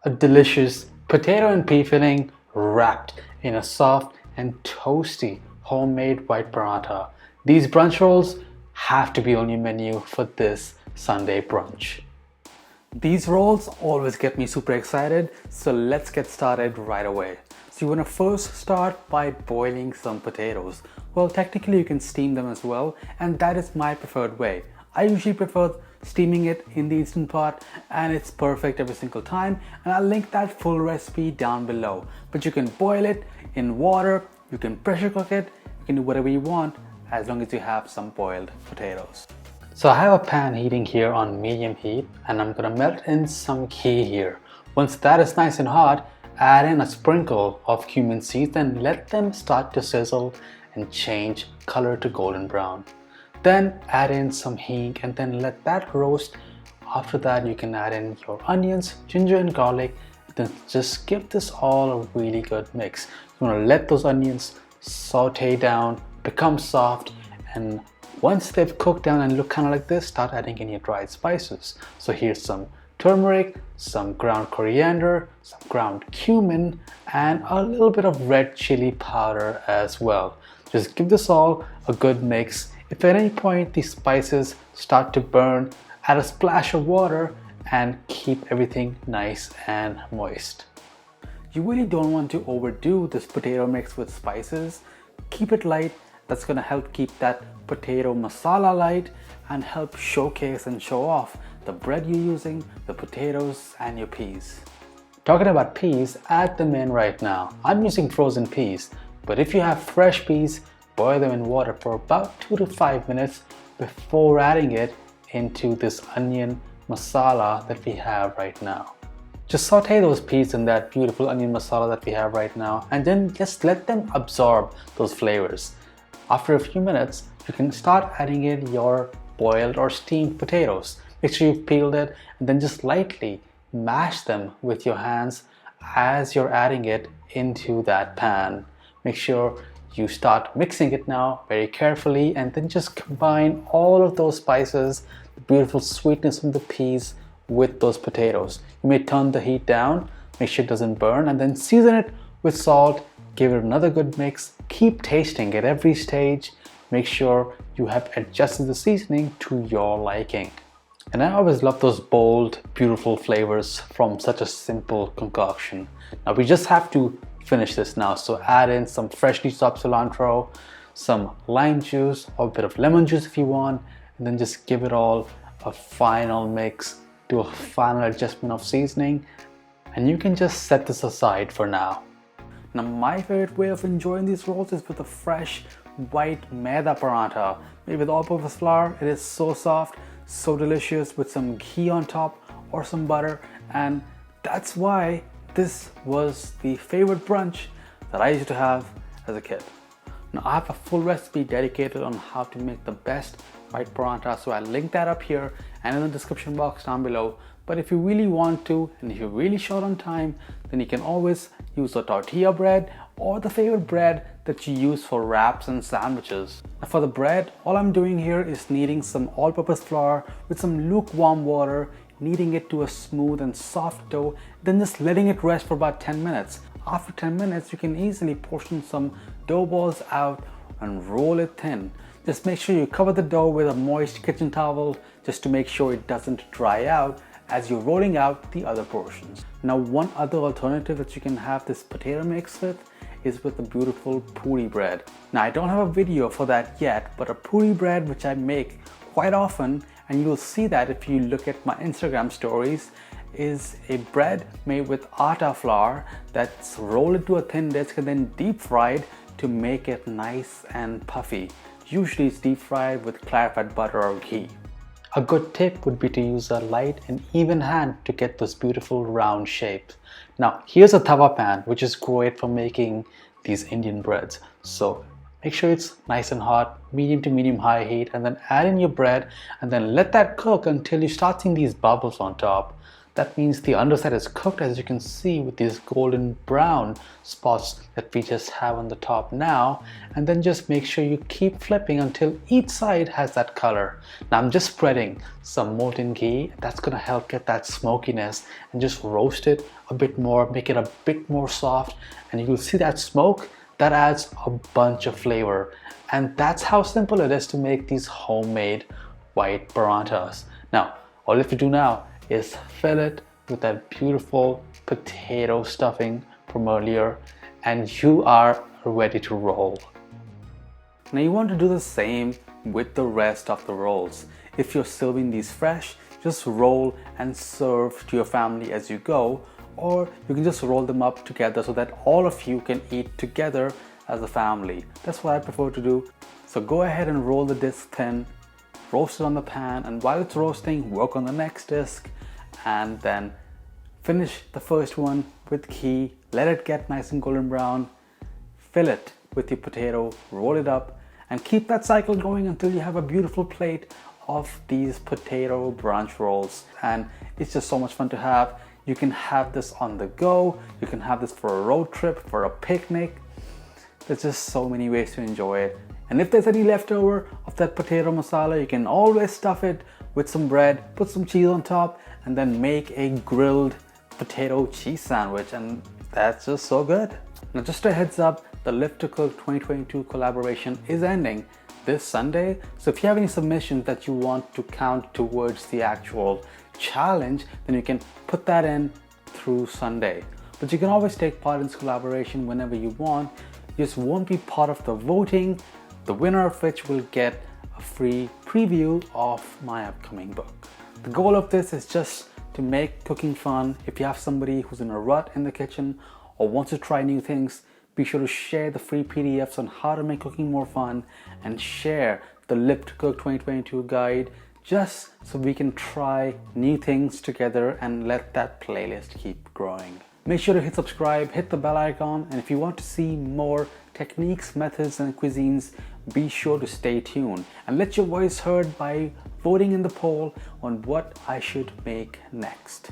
A delicious potato and pea filling wrapped in a soft and toasty homemade white paratha. These brunch rolls have to be on your menu for this Sunday brunch. These rolls always get me super excited, so let's get started right away. So you want to first start by boiling some potatoes. Well, technically you can steam them as well, and that is my preferred way. I usually prefer steaming it in the Instant Pot, and it's perfect every single time, and I'll link that full recipe down below. But you can boil it in water, you can pressure cook it, you can do whatever you want as long as you have some boiled potatoes. So I have a pan heating here on medium heat, and I'm gonna melt in some ghee here. Once that is nice and hot, add in a sprinkle of cumin seeds and let them start to sizzle and change color to golden brown. Then add in some hing and then let that roast. After that, you can add in your onions, ginger and garlic. Then just give this all a really good mix. You want to let those onions saute down, become soft, and once they've cooked down and look kind of like this, start adding in your dried spices. So here's some turmeric, some ground coriander, some ground cumin, and a little bit of red chili powder as well. Just give this all a good mix. If at any point these spices start to burn, add a splash of water and keep everything nice and moist. You really don't want to overdo this potato mix with spices. Keep it light. That's going to help keep that potato masala light and help showcase and show off the bread you're using, the potatoes and your peas. Talking about peas, add them in right now. I'm using frozen peas, but if you have fresh peas, boil them in water for about 2 to 5 minutes before adding it into this onion masala that we have right now. Just saute those peas in that beautiful onion masala that we have right now, and then just let them absorb those flavors. After a few minutes, you can start adding in your boiled or steamed potatoes. Make sure you've peeled it and then just lightly mash them with your hands as you're adding it into that pan. Make sure you start mixing it now very carefully and then just combine all of those spices, the beautiful sweetness from the peas with those potatoes. You may turn the heat down, make sure it doesn't burn, and then season it with salt. Give it another good mix. Keep tasting at every stage. Make sure you have adjusted the seasoning to your liking. And I always love those bold, beautiful flavors from such a simple concoction. Now we just have to finish this now. So add in some freshly chopped cilantro, some lime juice or a bit of lemon juice if you want, and then just give it all a final mix, do a final adjustment of seasoning, and you can just set this aside for now. Now my favorite way of enjoying these rolls is with a fresh white maida paratha made with all-purpose flour. It is so soft, so delicious with some ghee on top or some butter, and that's why this was the favorite brunch that I used to have as a kid. Now I have a full recipe dedicated on how to make the best white paratha, so I'll link that up here and in the description box down below. But if you really want to, and if you're really short on time, then you can always use a tortilla bread or the favorite bread that you use for wraps and sandwiches. Now for the bread, all I'm doing here is kneading some all-purpose flour with some lukewarm water, kneading it to a smooth and soft dough, then just letting it rest for about 10 minutes. After 10 minutes, you can easily portion some dough balls out and roll it thin. Just make sure you cover the dough with a moist kitchen towel just to make sure it doesn't dry out as you're rolling out the other portions. Now one other alternative that you can have this potato mix with is with the beautiful puri bread. Now I don't have a video for that yet, but a puri bread which I make quite often, and you'll see that if you look at my Instagram stories, is a bread made with atta flour that's rolled into a thin disc and then deep fried to make it nice and puffy. Usually it's deep fried with clarified butter or ghee. A good tip would be to use a light and even hand to get those beautiful round shapes. Now here's a tawa pan, which is great for making these Indian breads. So make sure it's nice and hot, medium to medium high heat, and then add in your bread and then let that cook until you start seeing these bubbles on top. That means the underside is cooked, as you can see, with these golden brown spots that we just have on the top now. And then just make sure you keep flipping until each side has that color. Now I'm just spreading some molten ghee. That's gonna help get that smokiness, and just roast it a bit more, make it a bit more soft. And you'll see that smoke, that adds a bunch of flavor. And that's how simple it is to make these homemade white parathas. Now, all you have to do now is fill it with that beautiful potato stuffing from earlier, and you are ready to roll. Now you want to do the same with the rest of the rolls. If you're serving these fresh, just roll and serve to your family as you go, or you can just roll them up together so that all of you can eat together as a family. That's what I prefer to do. So go ahead and roll the disc thin, roast it on the pan, and while it's roasting, work on the next disc, and then finish the first one with ghee. Let it get nice and golden brown. Fill it with your potato, roll it up, and keep that cycle going until you have a beautiful plate of these potato brunch rolls. And it's just so much fun to have. You can have this on the go, you can have this for a road trip, for a picnic. There's just so many ways to enjoy it. And if there's any leftover of that potato masala, you can always stuff it with some bread, put some cheese on top, and then make a grilled potato cheese sandwich, and that's just so good. Now just a heads up, the Live to Cook 2022 collaboration is ending this Sunday. So if you have any submissions that you want to count towards the actual challenge, then you can put that in through Sunday. But you can always take part in this collaboration whenever you want. You just won't be part of the voting, the winner of which will get a free preview of my upcoming book. The goal of this is just to make cooking fun. If you have somebody who's in a rut in the kitchen or wants to try new things, be sure to share the free PDFs on how to make cooking more fun, and share the Live to Cook 2022 guide, just so we can try new things together and let that playlist keep growing. Make sure to hit subscribe, hit the bell icon, and if you want to see more techniques, methods, and cuisines, be sure to stay tuned and let your voice heard by voting in the poll on what I should make next.